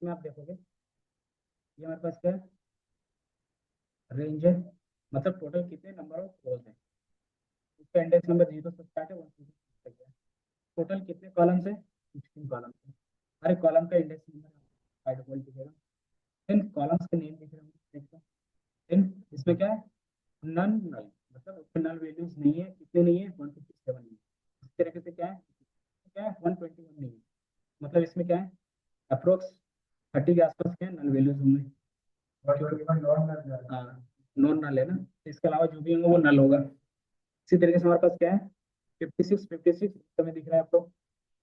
इसमें आप देखोगे ये हमारे पास क्या है, रेंज है, मतलब टोटल कितने नंबर ऑफ रोज है। इसका इंडेक्स नंबर 0 से स्टार्ट है 1 से तक है। टोटल कितने कॉलम्स है, 16 कॉलम्स है। हर एक कॉलम का इंडेक्स नंबर बाय डिफॉल्ट दिखेगा। देन कॉलम्स के नेम दिख रहे होंगे देखो। देन इसमें क्या है, नन नल, मतलब उसमें नल वैल्यूज नहीं है। कितने नहीं है, 157 नहीं है। इस तरीके से क्या है 121 नहीं है। मतलब इसमें क्या है, अप्रोक्स 30 के आसपास क्या है नल वैल्यूज होंगे। हाँ, नॉन नल है ना, तो इसके अलावा जो भी होंगे वो नल होगा। इसी तरीके से हमारे पास क्या है 56 समय दिख रहा है आपको।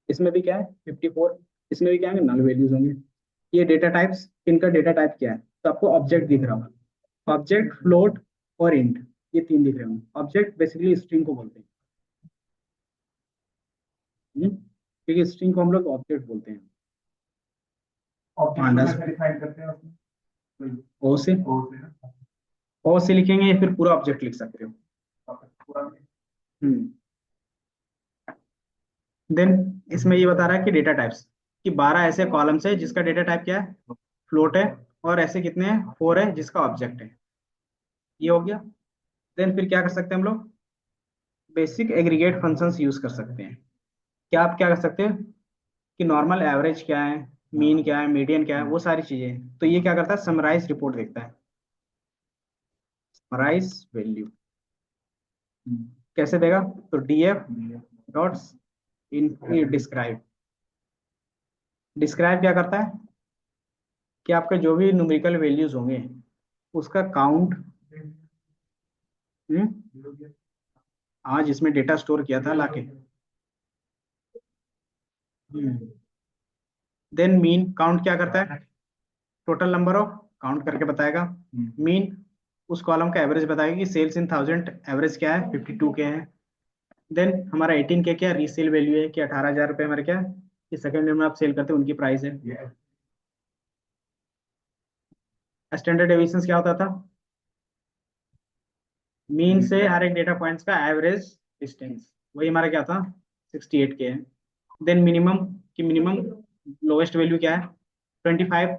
इसमें भी क्या है 54, इसमें भी क्या है नल वैल्यूज होंगे। ये डेटा टाइप्स, इनका डेटा टाइप क्या है, तो आपको ऑब्जेक्ट दिख रहा होगा। ऑब्जेक्ट, फ्लोट और इंट, ये तीन दिख रहे होंगे। ऑब्जेक्ट बेसिकली स्ट्रिंग को बोलते हैं। क्योंकि स्ट्रिंग को हम लोग ऑब्जेक्ट बोलते हैं। ओ से ओ से लिखेंगे या फिर पूरा ऑब्जेक्ट लिख सकते हो। हम्म। देन इसमें ये बता रहा है कि डेटा टाइप्स कि 12 ऐसे कॉलम्स है जिसका डेटा टाइप क्या है, फ्लोट है। और ऐसे कितने हैं, 4 है जिसका ऑब्जेक्ट है। ये हो गया। देन फिर क्या कर सकते हैं हम लोग, बेसिक एग्रीगेट फंक्शंस यूज कर सकते हैं। क्या आप क्या कर सकते हैं कि नॉर्मल एवरेज क्या है, मीन क्या है, मीडियन क्या है, वो सारी चीजें। तो ये क्या करता है, समराइज रिपोर्ट देखता है। समराइज वैल्यू कैसे देगा, तो डीएफ डॉट्स इन डिस्क्राइब। डिस्क्राइब क्या करता है कि आपके जो भी न्यूमेरिकल वैल्यूज होंगे उसका काउंट, आज इसमें डेटा स्टोर किया था लाके। देन मीन काउंट क्या करता है, टोटल नंबर ऑफ काउंट करके बताएगा। मीन उस कॉलम का एवरेज बताएगा कि सेल्स इन 1000 एवरेज क्या है, 52 के है। देन हमारा 18 के क्या रीसेल वैल्यू है कि 18,000 रुपये हमारे क्या कि सेकंड हैंड में आप सेल करते हैं उनकी प्राइस है। स्टैंडर्ड डेविएशन क्या होता था, मीन से हर एक डेटा पॉइंट्स का एवरेज डिस्टेंस, वही हमारा क्या था 68 के है। देन मिनिमम की मिनिमम लोएस्ट वैल्यू क्या है, 25,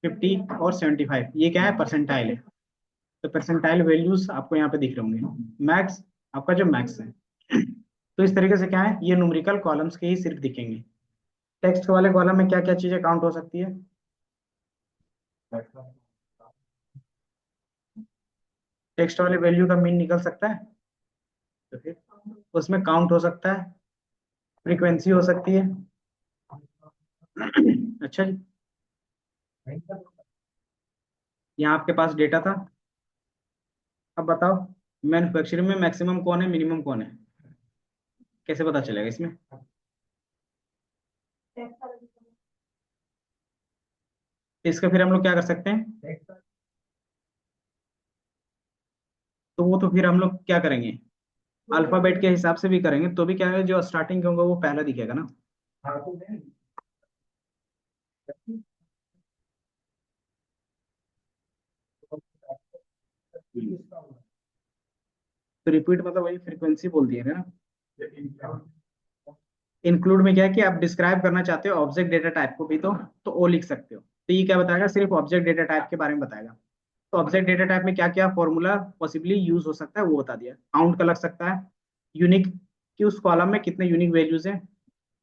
50 और 75, ये क्या है परसेंटाइल है। तो परसेंटाइल वैल्यूज आपको यहाँ पे दिख रहे होंगे। मैक्स आपका जो मैक्स है। तो इस तरीके से क्या है, ये न्यूमेरिकल कॉलम्स के ही सिर्फ दिखेंगे। टेक्स्ट वाले कॉलम में क्या क्या चीजें काउंट हो सकती है, टेक्स्ट वाले वैल्यू का मीन निकल सकता है, तो फिर उसमें काउंट हो सकता है, फ्रीक्वेंसी हो सकती है। अच्छा जी, यहाँ आपके पास डेटा था। अब बताओ मैन्युफैक्चरिंग में मैक्सिमम कौन है, मिनिमम कौन है, कैसे पता चलेगा इसमें। इसका फिर हम लोग क्या कर सकते हैं, तो वो तो फिर हम लोग क्या करेंगे, अल्फाबेट के हिसाब से भी करेंगे तो भी क्या है, जो स्टार्टिंग का होगा वो पहला दिखेगा ना। तो रिपीट मतलब वही फ्रीक्वेंसी बोल दिया ना। इंक्लूड में क्या है कि आप डिस्क्राइब करना चाहते हो ऑब्जेक्ट डेटा टाइप को भी, तो ओ लिख सकते हो। तो ये क्या बताएगा, सिर्फ ऑब्जेक्ट डेटा टाइप के बारे में बताएगा। तो ऑब्जेक्ट डेटा टाइप में क्या क्या फॉर्मूला पॉसिबली यूज हो सकता है वो बता दिया। काउंट का लग सकता है, यूनिक कि उस कॉलम में कितने यूनिक वैल्यूज हैं,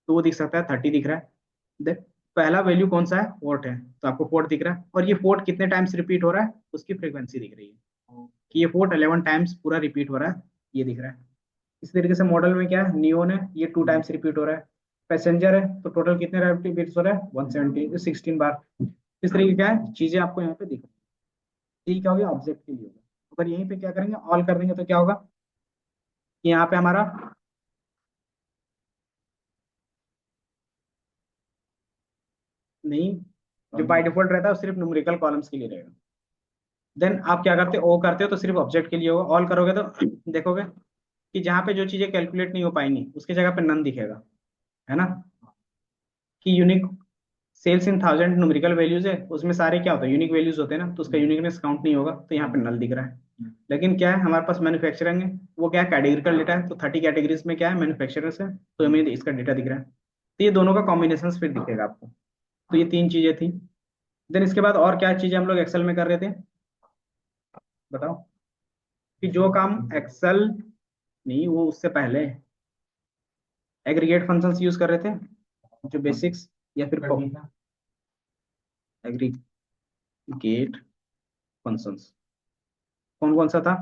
तो वो दिख सकता है 30 दिख रहा है। पहला वैल्यू कौन सा है, फोर्ट है, तो आपको फोर्ट दिख रहा है। और ये फोर्ट कितने टाइम्स रिपीट हो रहा है, उसकी फ्रीक्वेंसी दिख रही है कि ये फोर्ट 11 टाइम्स पूरा रिपीट हो रहा है, ये दिख रहा है। इस तरीके से मॉडल में क्या है, नियोन है, ये 2 टाइम्स रिपीट हो रहा है। पैसेंजर है तो टोटल कितने रिपीट हो रहा है, 170 16 बार। इस तरीके क्या है चीजें आपको यहाँ पे दिख रही है। ये क्या हो गया, ऑब्जेक्ट के लिए होगा। अगर यहीं पे क्या करेंगे, ऑल कर देंगे तो क्या होगा कि यहाँ पे हमारा नहीं, जो बाय डिफॉल्ट रहता है वो सिर्फ न्यूमेरिकल कॉलम्स के लिए रहेगा। देन आप क्या करते हो, ओ करते हो तो सिर्फ ऑब्जेक्ट के लिए होगा। ऑल करोगे तो देखोगे कि जहाँ पे जो चीजें कैलकुलेट नहीं हो पाएंगी उसकी जगह पे नन दिखेगा, है ना। कि यूनिक सेल्स इन 1000 न्यूमेरिकल वैल्यूज है, उसमें सारे क्या होते हैं यूनिक वैल्यूज होते हैं ना, तो उसका यूनिकनेस काउंट नहीं होगा, तो यहाँ पे नल दिख रहा है। लेकिन क्या है हमारे पास मैन्युफैक्चरिंग है, वो क्या है कैटेगरिकल डेटा है, तो 30 कैटेगरीज में क्या है मैन्युफैक्चरर्स है, तो हमें इसका डेटा दिख रहा है। तो ये दोनों का कॉम्बिनेशन फिर दिखेगा आपको। तो ये तीन चीजें थी। देन इसके बाद और क्या चीजें हम लोग एक्सेल में कर रहे थे, बताओ। कि जो काम एक्सेल, नहीं वो उससे पहले एग्रीगेट फंक्शंस यूज कर रहे थे, जो बेसिक्स, या फिर एग्रीगेट फंक्शंस कौन कौन सा था,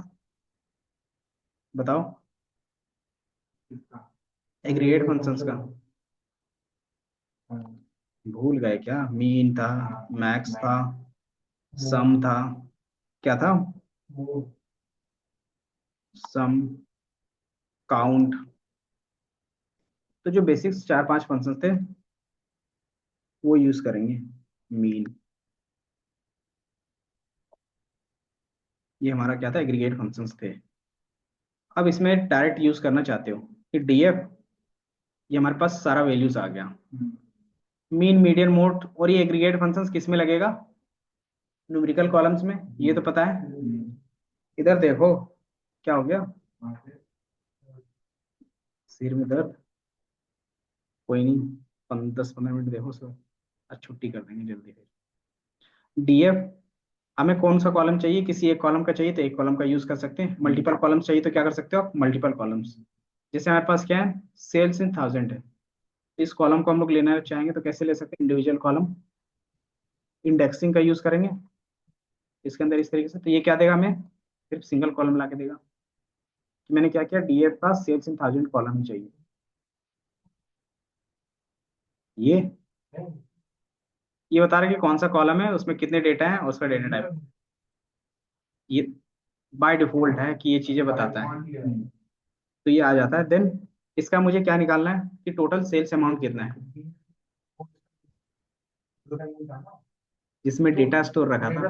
बताओ। एग्रीगेट फंक्शंस का भूल गए क्या? मीन था, मैक्स था, सम था, क्या था? सम, काउंट। तो जो बेसिक्स चार पांच फंक्शंस थे वो यूज करेंगे। मीन, ये हमारा क्या था, एग्रीगेट फंक्शंस थे। अब इसमें डायरेक्ट यूज करना चाहते हो कि डीएफ, ये हमारे पास सारा वैल्यूज आ गया। मीन, मीडियन, मोड, और ये एग्रीगेट फंक्शंस किस में लगेगा? न्यूमेरिकल कॉलम्स में, ये तो पता है। इधर देखो, क्या हो गया? सिर में दर्द, कोई नहीं, 10-15 मिनट देखो सर, आज छुट्टी कर देंगे जल्दी फिर। डीएफ, हमें कौन सा कॉलम चाहिए? किसी एक कॉलम का चाहिए तो एक कॉलम का यूज कर सकते हैं, मल्टीपल कॉलम्स चाहिए तो क्या कर सकते हो आप? Multiple columns. जैसे हमारे पास क्या है, सेल्स इन थाउजेंड है, इस कॉलम को हम लोग लेना चाहेंगे तो कैसे ले सकते हैं? इंडिविजुअल कॉलम, इंडेक्सिंग का यूज करेंगे इसके अंदर इस तरीके से। तो ये क्या देगा हमें? सिर्फ सिंगल कॉलम ला के देगा। तो मैंने क्या किया, डीएफ का सेल्स इन थाउजेंड कॉलम ही चाहिए। ये बता रहा है कि कौन सा कॉलम है, उसमें कितने डेटा है और उसका डेटा टाइप। ये बाय डिफॉल्ट है कि ये चीजें बताता है। तो ये आ जाता है। देन इसका मुझे क्या निकालना है कि टोटल सेल्स अमाउंट कितना है, जिसमें डेटा स्टोर रखा था।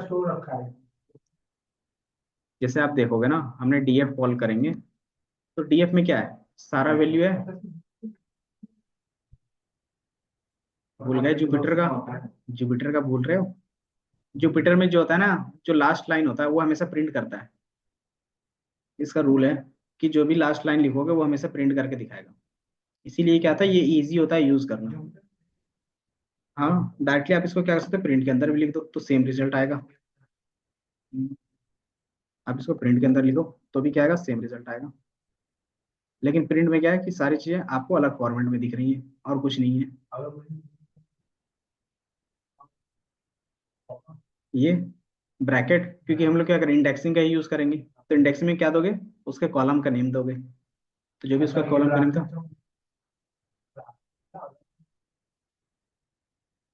जैसे आप देखोगे ना, हमने डीएफ कॉल करेंगे तो डीएफ में क्या है, सारा वैल्यू है। भूल गए जुपिटर का? जुपिटर का भूल रहे हो? जुपिटर में जो होता है ना, जो लास्ट लाइन होता है वो हमेशा प्रिंट करता है। इसका रूल है कि जो भी लास्ट लाइन लिखोगे वो हमेशा प्रिंट करके दिखाएगा। इसीलिए क्या था, ये इजी होता है यूज करना। हाँ, डायरेक्टली आप इसको क्या कर सकते हो, प्रिंट के अंदर भी लिख दो तो सेम रिजल्ट आएगा। आप इसको प्रिंट के अंदर लिखो तो भी क्या आएगा, सेम रिजल्ट आएगा। लेकिन प्रिंट में क्या है कि सारी चीजें आपको अलग फॉर्मेट में दिख रही हैं और कुछ नहीं है। ये ब्रैकेट, क्योंकि हम लोग क्या करें, इंडेक्सिंग का ही यूज करेंगे, तो इंडेक्सिंग में क्या दोगे, उसके कॉलम का नेम दोगे। तो जो भी उसका कॉलम का नेम था,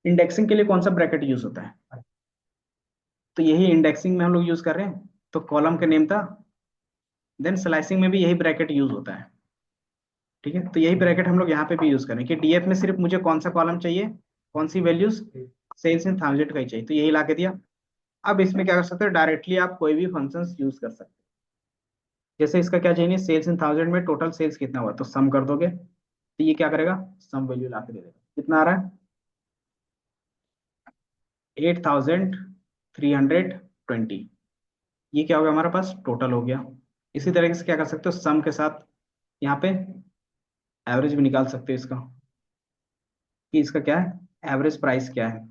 इंडेक्सिंग के लिए कौन सा ब्रैकेट यूज होता है? तो यही इंडेक्सिंग में हम लोग यूज कर रहे हैं, तो कॉलम का नेम था। देन स्लाइसिंग में भी यही ब्रैकेट यूज होता है। ठीक है, तो यही ब्रैकेट हम लोग यहाँ पे भी यूज करें कि डीएफ में सिर्फ मुझे कौन सा कॉलम चाहिए, कौन सी वैल्यूज, सेल्स इन थाउजेंड का ही चाहिए, तो यही ला के दिया। अब इसमें क्या कर सकते हो, डायरेक्टली आप कोई भी फंक्शंस यूज कर सकते हो। जैसे इसका क्या चाहिए, सेल्स इन थाउजेंड में टोटल सेल्स कितना हुआ, तो सम कर दोगे तो ये क्या करेगा, सम वैल्यू ला के दे देगा। कितना आ रहा है? 8320। ये क्या हो गया हमारे पास, टोटल हो गया। इसी तरीके से क्या कर सकते हो, सम के साथ यहाँ पे एवरेज भी निकाल सकते हो इसका, कि इसका क्या है, एवरेज प्राइस क्या है,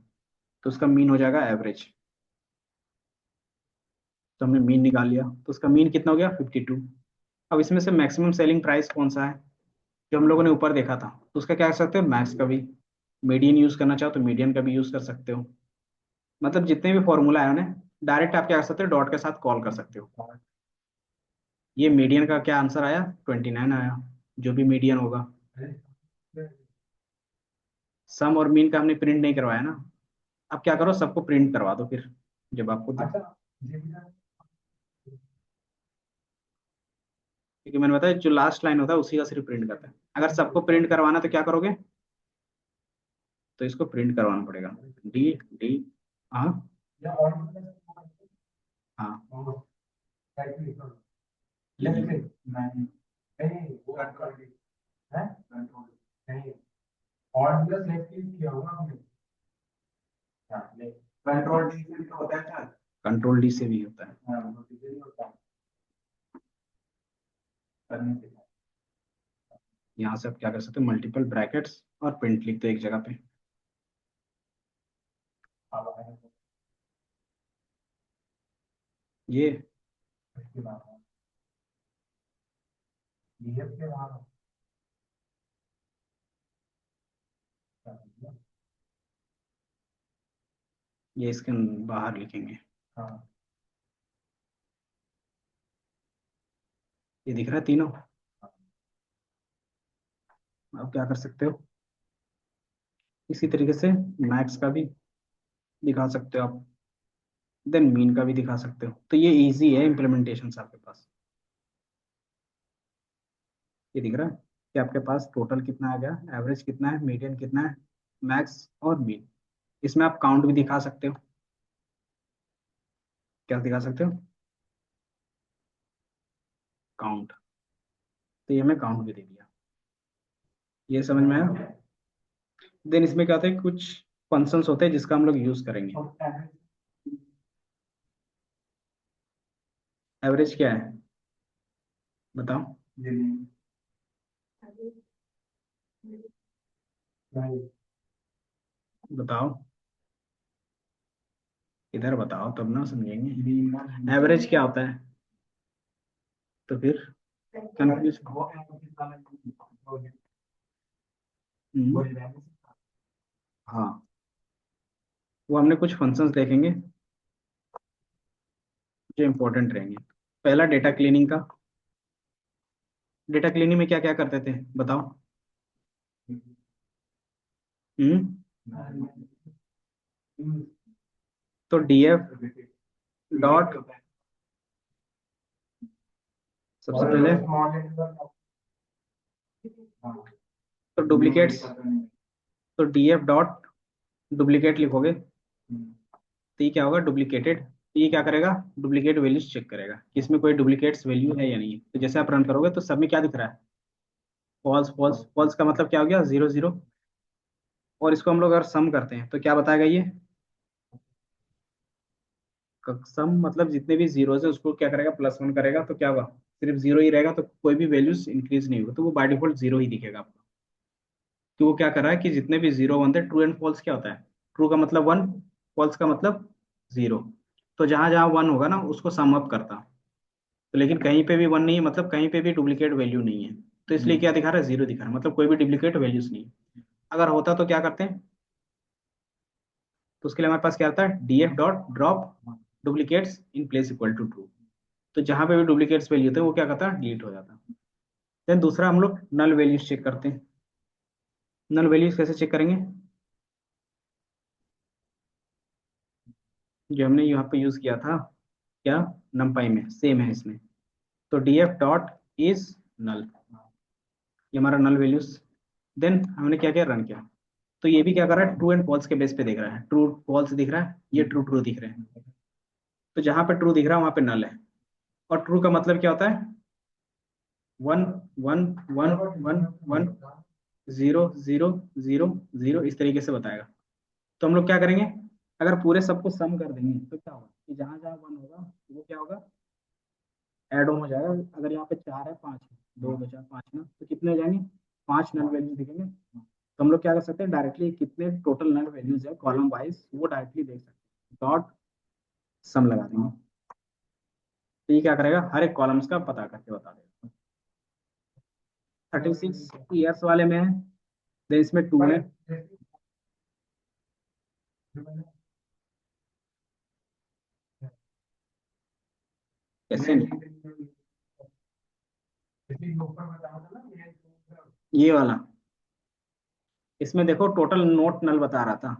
तो उसका मीन हो जाएगा एवरेज। तो हमने मीन निकाल लिया, तो उसका मीन कितना हो गया, 52। अब इसमें से मैक्सिमम सेलिंग प्राइस कौन सा है, जो हम लोगों ने ऊपर देखा था, तो उसका क्या कर सकते हो, मैक्स का भी। मीडियन यूज करना चाहो तो मीडियन का भी यूज कर सकते हो। मतलब जितने भी फॉर्मूला है उन्हें डायरेक्ट आप क्या कर सकते हो, डॉट के साथ कॉल कर सकते हो। ये मीडियन का क्या आंसर आया, 29 आया, जो भी मीडियन होगा। सम और मीन का हमने प्रिंट नहीं करवाया ना। अब क्या करो, सबको प्रिंट करवा दो फिर, जब आपको क्योंकि मैंने बताया जो लास्ट लाइन होता है उसी का सिर्फ प्रिंट करता है। अगर सबको प्रिंट करवाना तो क्या करोगे, तो इसको प्रिंट करवाना पड़ेगा। डी डी, हाँ हाँ, कंट्रोल डी से भी होता है। यहाँ से आप क्या कर सकते हो, मल्टीपल ब्रैकेट्स और प्रिंट लिख दो एक जगह पे। ये ये इसके बाहर लिखेंगे। ये दिख रहा है तीनों। अब क्या कर सकते हो, इसी तरीके से मैक्स का भी दिखा सकते हो आप, देन मीन का भी दिखा सकते हो। तो ये इजी है इम्प्लीमेंटेशन आपके पास। ये दिख रहा है कि आपके पास टोटल कितना आ गया, एवरेज कितना है, मीडियन कितना है, मैक्स और मीन। इसमें आप काउंट भी दिखा सकते हो। क्या दिखा सकते हो, काउंट। तो ये हमें काउंट भी दे दिया। ये समझ में आया। देन इसमें क्या होता है, कुछ फंक्शंस होते हैं जिसका हम लोग यूज करेंगे। एवरेज क्या है बताओ, बताओ, इधर बताओ तब ना समझेंगे। एवरेज क्या होता है, तो फिर कंफ्यूज। हाँ, वो हमने कुछ फंक्शंस देखेंगे जो इंपॉर्टेंट रहेंगे। पहला डेटा क्लीनिंग का। डेटा क्लीनिंग में क्या क्या करते थे बताओ। हम्म तो डीएफ डॉट, सबसे पहले तो डुप्लीकेट्स, तो डीएफ डॉट डुप्लीकेट लिखोगे तो ये क्या होगा, डुप्लीकेटेड। तो ये क्या करेगा, डुप्लीकेट वैल्यूज चेक करेगा कि इसमें कोई डुप्लीकेट्स वैल्यू है या नहीं है। तो जैसे आप रन करोगे तो सब में क्या दिख रहा है, फॉल्स फॉल्स फॉल्स का मतलब क्या हो गया, जीरो जीरो। और इसको हम लोग अगर सम करते हैं तो क्या बताएगा ये, सम मतलब जितने भी जीरोस है उसको क्या करेगा, प्लस वन करेगा तो क्या होगा, सिर्फ जीरो ही रहेगा। तो कोई भी वैल्यूज इंक्रीज नहीं होगा, तो वो बाय डिफॉल्ट जीरो ही दिखेगा आपको। तो वो क्या कर रहा है कि जितने भी जीरो वन थे, ट्रू एंड फॉल्स क्या होता है, ट्रू का मतलब वन, फॉल्स का मतलब जीरो। तो जहां जहां वन होगा ना उसको सम अप करता। तो लेकिन कहीं पे भी वन नहीं है, मतलब कहीं पे भी डुप्लीकेट वैल्यू नहीं है। तो इसलिए क्या दिखा रहा है, जीरो दिखा रहा है, मतलब कोई भी डुप्लीकेट वैल्यूज नहीं है। अगर होता तो क्या करते हैं, तो उसके लिए हमारे पास क्या आता है, DF dot drop duplicates in place equal to true. तो जहां पे भी डुप्लीकेट्स वैल्यू थे वो क्या करता है, डिलीट हो जाता है। देन दूसरा हम लोग नल वैल्यूज चेक करते हैं। नल वैल्यूज कैसे चेक करेंगे, जो हमने यहाँ पे यूज किया था, क्या, नमपाई में सेम है इसमें। तो df डॉट इज नल, ये हमारा नल वैल्यूज। देन हमने क्या किया, रन किया। तो ये भी क्या कर रहा है, ट्रू एंड फॉल्स के बेस पे देख रहा है, ट्रू फॉल्स दिख रहा है, ये ट्रू ट्रू दिख रहे हैं। तो जहां पे ट्रू दिख रहा है वहां पे नल है। और ट्रू का मतलब क्या होता है, one one one one one, zero zero zero zero, इस तरीके से बताएगा। तो हम लोग क्या करेंगे, अगर पूरे सबको सम कर देंगे तो क्या होगा कि जहां जहां वन होगा वो क्या होगा, एड ऑन हो जाएगा। अगर यहाँ पे चार है, पांच है, दो बचा पांच ना, तो कितने हो जाएंगे, पांच नल वैल्यूज दिखेंगे। तो हम लोग क्या कर सकते हैं, डायरेक्टली कितने टोटल नल वैल्यूज है कॉलम वाइज वो डायरेक्टली देख सकते हैं, डॉट सम लगा देंगे। तो ये क्या करेगा, हर एक कॉलम्स का पता करके बता देगा। 36 ईयर्स वाले में है, देन इसमें टू है। कैसे नहीं? ये वाला, इसमें देखो टोटल नोट नल बता रहा था।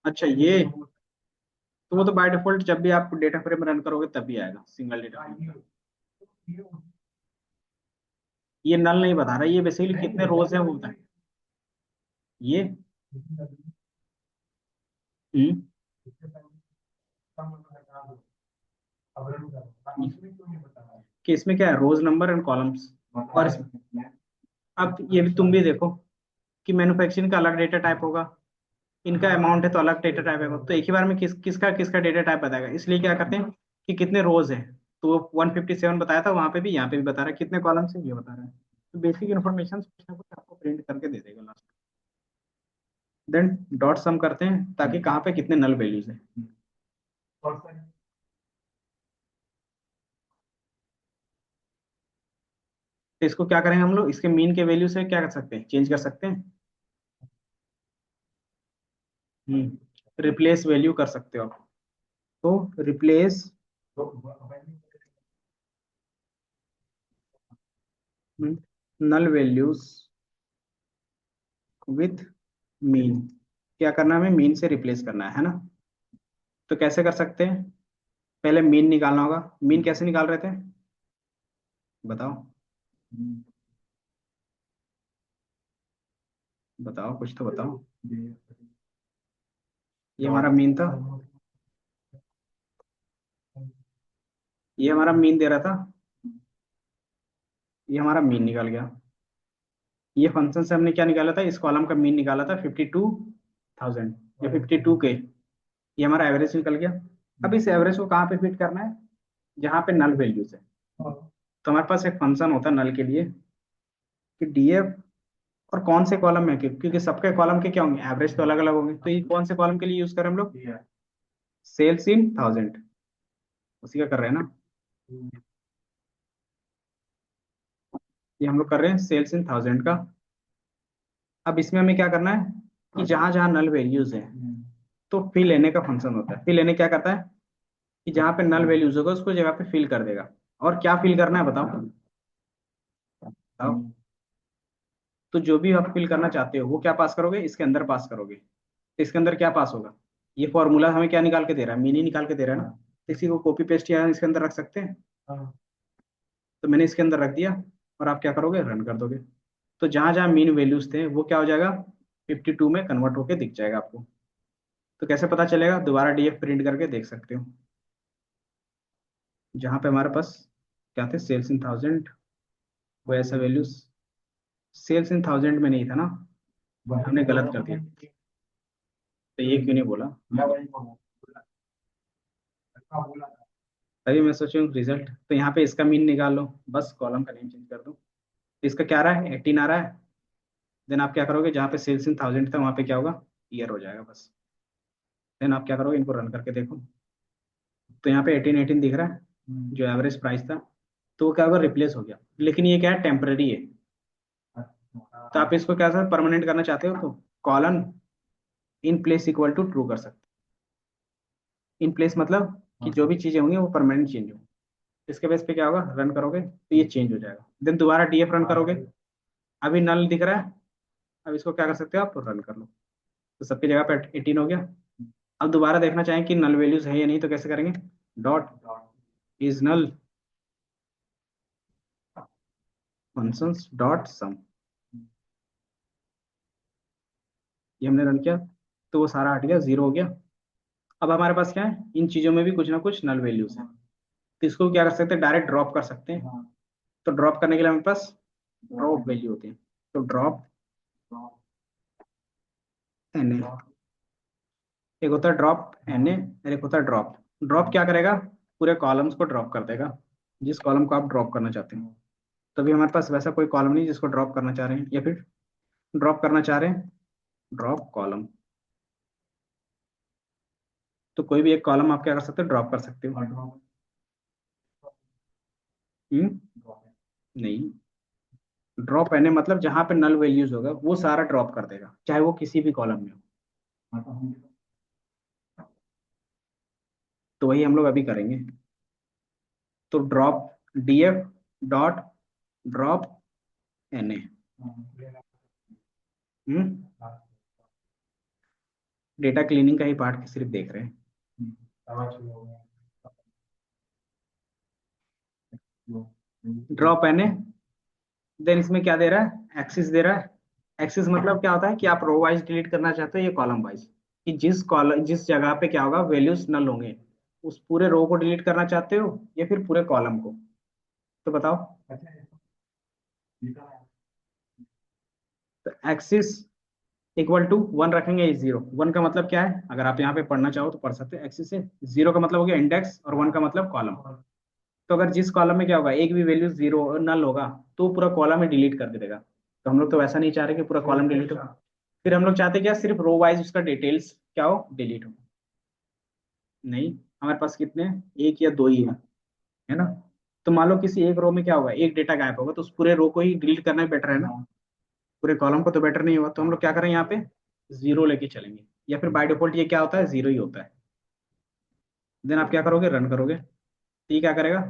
अच्छा ये, तो वो तो बाय डिफॉल्ट जब भी आप डेटा फ्रेम रन करोगे तब भी आएगा सिंगल डेटा फ्रेम। ये नल नहीं बता रहा, ये बेसिकली कितने रोज है वो बता रहा है। ये हम्म कि इसमें क्या है, रोज नंबर एंड कॉलम्स। और अब ये भी तुम भी देखो कि मैन्युफैक्चरिंग का अलग डेटा टाइप होगा, इनका अमाउंट है तो अलग डेटा टाइप है। तो एक ही बार में किसका किसका डेटा टाइप बताएगा, इसलिए क्या करते हैं कि कितने रोज है। तो वो 157 बताया था वहां पे भी, यहाँ पे भी बता रहा है, कितने कॉलम से ये बता रहा है। तो बेसिक इन्फॉर्मेशन कुछ ना कुछ आपको प्रिंट करके दे देगा लास्ट। देन डॉट सम करते हैं ताकि कहाँ पे कितने नल वैल्यूज है। तो इसको क्या करेंगे हम लोग, इसके मीन के वैल्यू से क्या कर सकते हैं, चेंज कर सकते हैं। रिप्लेस वैल्यू कर सकते हो आप। तो replace null values with mean, क्या करना है, हमें मीन से रिप्लेस करना है ना। तो कैसे कर सकते हैं, पहले मीन निकालना होगा। मीन कैसे निकाल रहे थे, बताओ बताओ, कुछ तो बताओ। ये हमारा मीन था, ये हमारा मीन दे रहा था, ये हमारा मीन निकल गया। ये फंक्शन से हमने क्या निकाला था, इस कॉलम का मीन निकाला था 52,000 या 52K। ये हमारा एवरेज निकल गया। अब इस एवरेज को कहाँ पे फिट करना है, जहाँ पे नल वैल्यूज है। तो हमारे पास एक फंक्शन होता है नल के लिए कि डीएफ, और कौन से कॉलम में, क्योंकि सबके कॉलम के क्या होंगे, एवरेज तो अलग अलग होंगे। तो ये कौन से कॉलम के लिए यूज करें हम लोग, सेल्स इन 1000, उसी का कर रहे हैं ना। ये हम लोग कर रहे हैं सेल्स इन 1000 का। अब इसमें हमें क्या करना है कि जहां जहां नल वैल्यूज है, तो फिल लेने का फंक्शन होता है। फिल लेने क्या करता है कि जहां पे नल वैल्यूज होगा उसको जगह पे फिल कर देगा। और क्या फिल करना है बताओ, बताओ। तो जो भी आप फिल करना चाहते हो वो क्या पास करोगे, इसके अंदर पास करोगे। तो इसके अंदर क्या पास होगा, ये फॉर्मूला हमें क्या निकाल के दे रहा है, मीन ही निकाल के दे रहा है ना। तो इसी को कॉपी पेस्ट यहाँ इसके अंदर रख सकते हैं। तो मैंने इसके अंदर रख दिया, और आप क्या करोगे, रन कर दोगे। तो जहां जहां मीन वैल्यूज थे वो क्या हो जाएगा, 52 में कन्वर्ट होके दिख जाएगा आपको। तो कैसे पता चलेगा, दोबारा डीएफ प्रिंट करके देख सकते हो। जहां पे हमारे पास क्या थे, सेल्स इन 1000, वो ऐसा वैल्यूज सेल्स इन 1000 में नहीं था ना, हमने गलत कर दिया। तो ये क्यों नहीं बोला, तभी मैं सोचूं रिजल्ट। तो यहाँ पे इसका मीन निकाल लो, बस कॉलम का नेम चेंज कर दो। तो इसका क्या आ रहा है, 18 आ रहा है। देन आप क्या करोगे, जहाँ पे सेल्स इन 1000 था वहाँ पे क्या होगा, ईयर हो जाएगा बस। देन आप क्या करोगे, इनको रन करके देखो। तो यहाँ पे 18 दिख रहा है, जो एवरेज प्राइस था। तो वो क्या होगा, रिप्लेस हो गया। लेकिन ये क्या है, टेम्पररी है। तो आप इसको क्या सर परमानेंट करना चाहते हो, तो colon in place equal to true कर सकते। इन प्लेस मतलब कि जो भी चीजें होंगी वो परमानेंट चेंज हो। इसके बेस पे क्या होगा, रन करोगे तो ये चेंज हो जाएगा। देन दोबारा डीएफ रन करोगे, अभी नल दिख रहा है। अब इसको क्या कर सकते हो आप, रन कर लो। तो सबकी जगह पे 18 हो गया। अब दोबारा देखना चाहें कि नल वैल्यूज है या नहीं, तो कैसे करेंगे, dot is null functions dot sum. ये हमने रन किया, तो वो सारा हट गया, जीरो हो गया। अब हमारे पास क्या है, इन चीजों में भी कुछ ना कुछ नल वैल्यूज है। तो इसको क्या कर सकते हैं, डायरेक्ट ड्रॉप कर सकते हैं। तो ड्रॉप करने के लिए हमारे पास ड्रॉप वैल्यू होती है। तो ड्रॉप एन ए, एक होता है ड्रॉप एन ए, और एक होता है ड्रॉप। ड्रॉप क्या करेगा, पूरे कॉलम्स को ड्रॉप कर देगा, जिस कॉलम को आप ड्रॉप करना चाहते हैं। तभी हमारे पास वैसा कोई कॉलम नहीं जिसको ड्रॉप करना चाह रहे हैं, या फिर ड्रॉप करना चाह रहे हैं, ड्रॉप कॉलम। तो कोई भी एक कॉलम आप क्या कर सकते हो, ड्रॉप कर सकते हो। हम्म, नहीं, ड्रॉप एन ए मतलब जहां पे नल वैल्यूज होगा वो सारा ड्रॉप कर देगा, चाहे वो किसी भी कॉलम में हो। तो वही हम लोग अभी करेंगे। तो drop DF dot drop N A. Data cleaning का ही पार्ट सिर्फ देख रहे हैं। ड्रॉप एन ए, देन इसमें क्या दे रहा है, एक्सिस दे रहा है। एक्सिस मतलब क्या होता है कि आप रो वाइज डिलीट करना चाहते हो या कॉलम वाइज, कि जिस कॉलम जिस जगह पे क्या होगा वैल्यूज नल होंगे, उस पूरे रो को डिलीट करना चाहते हो या फिर पूरे कॉलम को। तो बताओ। तो एक्सिस इक्वल टू 1 रखेंगे, या जीरो। 1 का मतलब क्या है, अगर आप यहाँ पे पढ़ना चाहो तो पढ़ सकते हो एक्सिस से। 0 का मतलब हो गया इंडेक्स, और 1 का मतलब कॉलम। तो अगर जिस कॉलम में क्या होगा, एक भी वैल्यू जीरो नल होगा, तो पूरा कॉलम ही डिलीट कर देगा। तो हम लोग तो वैसा नहीं चाह रहे कि पूरा कॉलम डिलीट हो। फिर हम लोग चाहते क्या, सिर्फ रो वाइज उसका डिटेल्स क्या हो, डिलीट हो। नहीं, हमारे पास कितने हैं? एक या दो ही है ना। तो मान लो किसी एक रो में क्या होगा, एक डेटा गायब होगा, तो उस पूरे रो को ही डिलीट करना बेटर है ना, पूरे कॉलम को तो बेटर नहीं होगा। तो हम लोग क्या करें, यहाँ पे जीरो लेके चलेंगे, या फिर बाय डिफॉल्ट ये क्या होता है, जीरो ही होता है। देन आप क्या करोगे, रन करोगे, तो ये क्या करेगा,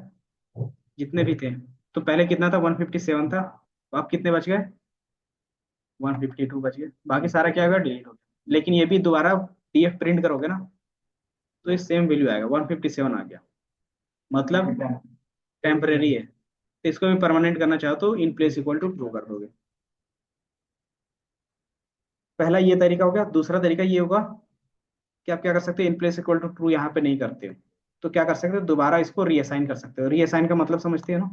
जितने भी थे, तो पहले कितना था, 157 था, तो अब कितने बच गए, 152 बच गए। बाकी सारा क्या होगा, डिलीट हो गया। लेकिन ये भी दोबारा डीएफ प्रिंट करोगे ना, तो ये सेम वैल्यू आएगा, 157 आ गया, मतलब टेम्परेरी है। तो इसको भी परमानेंट करना चाहो तो in place equal to true कर दोगे। पहला ये तरीका हो गया। दूसरा तरीका ये होगा कि आप क्या कर सकते हो, in place equal to true यहाँ पे नहीं करते हो, तो क्या कर सकते हो, दोबारा इसको रीअसाइन कर सकते हो। रीअसाइन का मतलब समझते हो ना,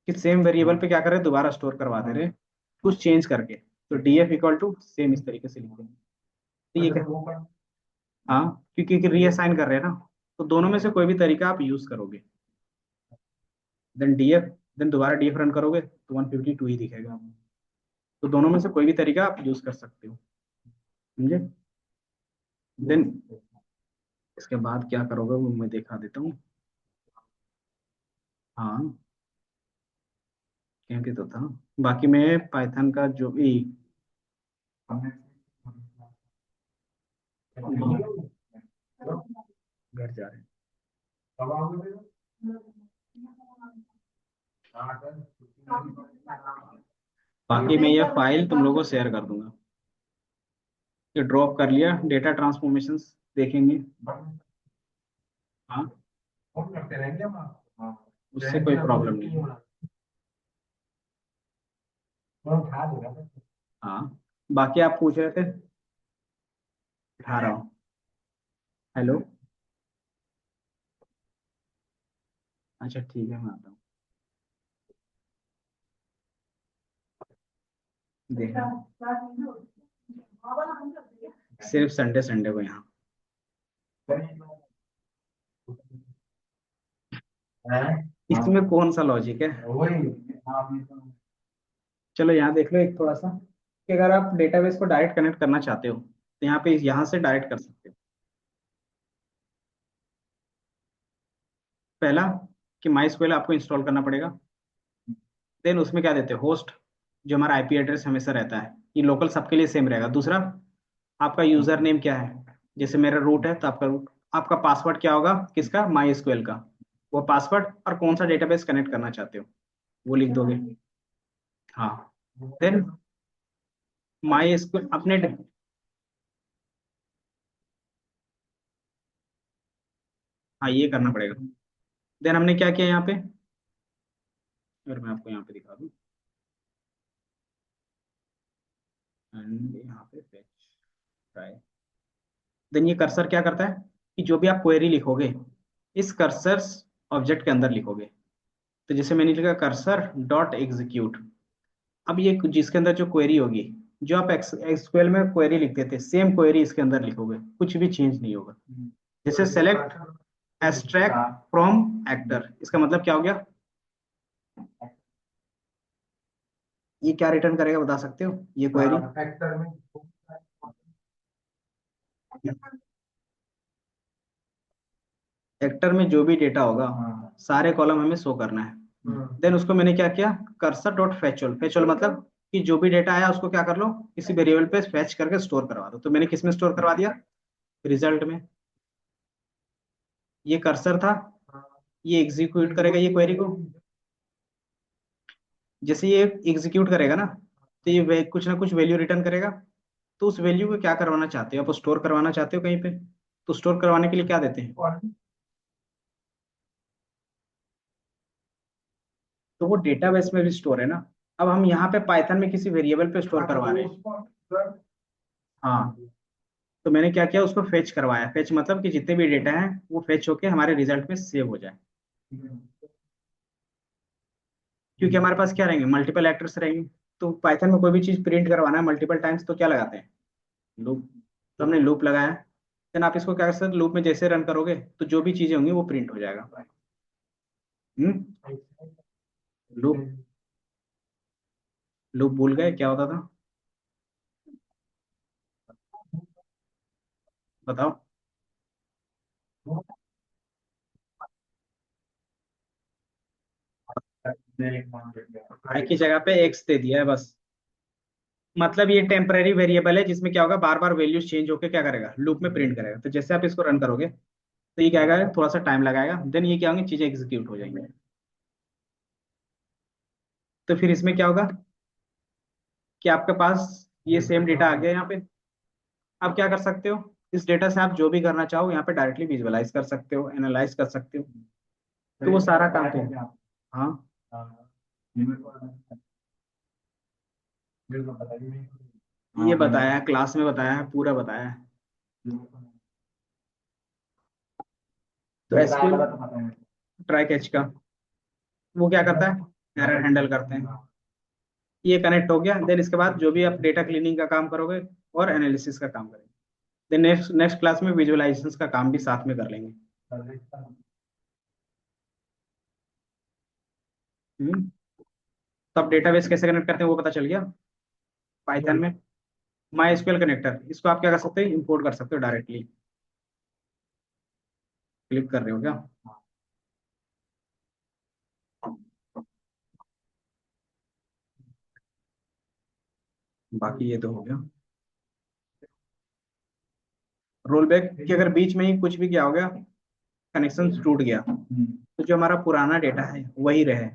कि सेम वेरिएबल पे क्या कर रहे हैं, दोबारा स्टोर करवा दे रहे हैं, कुछ चेंज करके। तो डीएफ इक्वल टू सेम इस तरीके से लिखते हैं। तो ये क्या, हाँ, क्योंकि रीअसाइन कर रहे हैं ना, तो दोनों में से कोई भी तरीका आप यूज करोगे। देन डीएफ, देन दोबारा डीएफ रन करोगे तो 152 ही दिखेगा। तो दोनों में से कोई भी तरीका आप यूज कर सकते हो, समझे। देन इसके बाद क्या करोगे वो मैं दिखा देता हूँ। हाँ, कहते तो था। बाकी मैं पाइथन का जो भी घर जा रहे हैं, बाकी मैं ये फाइल तुम लोगों को शेयर कर दूंगा। ये ड्रॉप कर लिया, डेटा ट्रांसफॉर्मेशंस देखेंगे। हाँ, उससे कोई प्रॉब्लम नहीं है। हाँ, बाकी आप पूछ रहे थे, उठा रहा हूँ। हेलो, अच्छा ठीक है, मैं आता हूँ। देखा, सिर्फ संडे संडे को यहाँ, इसमें कौन सा लॉजिक है। चलो यहाँ देख लो एक थोड़ा सा, कि अगर आप डेटाबेस को डायरेक्ट कनेक्ट करना चाहते हो तो यहाँ पे यहाँ से डायरेक्ट कर सकते हो। पहला, कि माई आपको इंस्टॉल करना पड़ेगा। देन उसमें क्या देते हैं, होस्ट, जो हमारा आईपी एड्रेस हमेशा रहता है, ये लोकल सबके लिए सेम रहेगा। दूसरा, आपका यूजर नेम क्या है, जैसे मेरा रूट है तो आपका रूट। आपका पासवर्ड क्या होगा, किसका, माई एसक्यूएल का, वो पासवर्ड, और कौन सा डेटाबेस कनेक्ट करना चाहते हो वो लिख दोगे। हाँ, देन माई एसक्यूएल अपने हाँ, ये करना पड़ेगा। देन हमने क्या किया यहाँ पे, अगर मैं आपको यहाँ पे दिखा दूँ, एंड यहाँ पे फेच ट्राई। देन ये कर्सर क्या करता है, कि जो भी आप क्वेरी लिखोगे, इस कर्सर ऑब्जेक्ट के अंदर लिखोगे। तो जैसे मैंने लिखा कर्सर डॉट एग्जीक्यूट, अब ये जिसके अंदर जो क्वेरी होगी, जो आप एक्सक्यूएल में क्वेरी लिखते थे, सेम क्वेरी इसके अंदर लिखोगे, कुछ भी चेंज नहीं होगा। जैसे सेलेक्ट एक्सट्रैक्ट फ्रॉम एक्टर, इसका मतलब क्या हो गया, ये क्या रिटर्न करेगा बता सकते हो, ये क्वेरी। एक्टर में जो भी डेटा होगा, सारे कॉलम हमें शो करना है। देन उसको मैंने क्या किया, कर्सर डॉट फेचुअल, फेचुअल मतलब कि जो भी डेटा आया उसको क्या कर लो, किसी वेरिएबल पे फेच करके स्टोर करवा दो। तो मैंने किस में स्टोर करवा दिया, रिजल्ट में। ये कर्सर था, ये एग्जीक्यूट करेगा ये क्वेरी को। जैसे ये एग्जीक्यूट करेगा ना, तो ये कुछ ना कुछ वैल्यू रिटर्न करेगा। तो उस वैल्यू को क्या करवाना चाहते हो, आप स्टोर करवाना चाहते हो कहीं पे, तो स्टोर करवाने के लिए क्या देते हैं, तो वो डेटाबेस में भी स्टोर है ना। अब हम यहाँ पे पाइथन में किसी वेरिएबल पे स्टोर करवा रहे हैं। हाँ, तो मैंने क्या किया, उसको फेच करवाया। फेच मतलब कि जितने भी डेटा हैं वो फेच होके हमारे रिजल्ट में सेव हो जाए। क्योंकि हमारे पास क्या रहेंगे, मल्टीपल एक्टर्स रहेंगे। तो पाइथन में कोई भी चीज प्रिंट करवाना है मल्टीपल टाइम्स, तो क्या लगाते हैं, लूप। तो हमने लूप लगाया। देन आप इसको क्या कर सकते, लूप में जैसे रन करोगे तो जो भी चीजें होंगी वो प्रिंट हो जाएगा। हम्म, लूप, लूप भूल गए क्या होता था। बताओ। आई की जगह पे एक्स दे दिया है बस। मतलब ये टेम्पररी वेरिएबल है जिसमें क्या होगा, बार बार वैल्यूज चेंज होकर क्या करेगा, लूप में प्रिंट करेगा। तो जैसे आप इसको रन करोगे तो ये क्या आएगा, थोड़ा सा टाइम लगाएगा, देन ये क्या होंगी, चीजें एग्जीक्यूट हो जाएंगी। तो फिर इसमें क्या होगा कि आपके पास ये सेम डेटा आ गया यहाँ पे। आप क्या कर सकते हो, इस डेटा से आप जो भी करना चाहो यहाँ पे डायरेक्टली विजुअलाइज कर सकते हो, एनालाइज कर सकते हो। तो वो सारा काम तो, हाँ, ये बताया है क्लास में, बताया है, पूरा बताया है। तो एसक्यूएल ट्राई कैच का वो क्या करता है, एरर हैंडल करते हैं। ये कनेक्ट हो गया, देन इसके बाद जो भी आप डेटा क्लीनिंग का काम करोगे और एनालिसिस का काम करेंगे। देन नेक्स्ट नेक्स्ट क्लास में विजुअलाइजेशन का काम भी साथ में कर लेंगे। हम्म। तो आप डेटाबेस कैसे कनेक्ट करते हैं वो पता चल गया पाइथन में। माई एसक्यूएल कनेक्टर, इसको आप क्या कर सकते हो, इंपोर्ट कर सकते हो डायरेक्टली। क्लिक कर रहे हो क्या। बाकी ये तो हो गया। रोल बैक कि अगर बीच में ही कुछ भी क्या हो गया, कनेक्शन टूट गया, तो जो हमारा पुराना डेटा है वही रहे।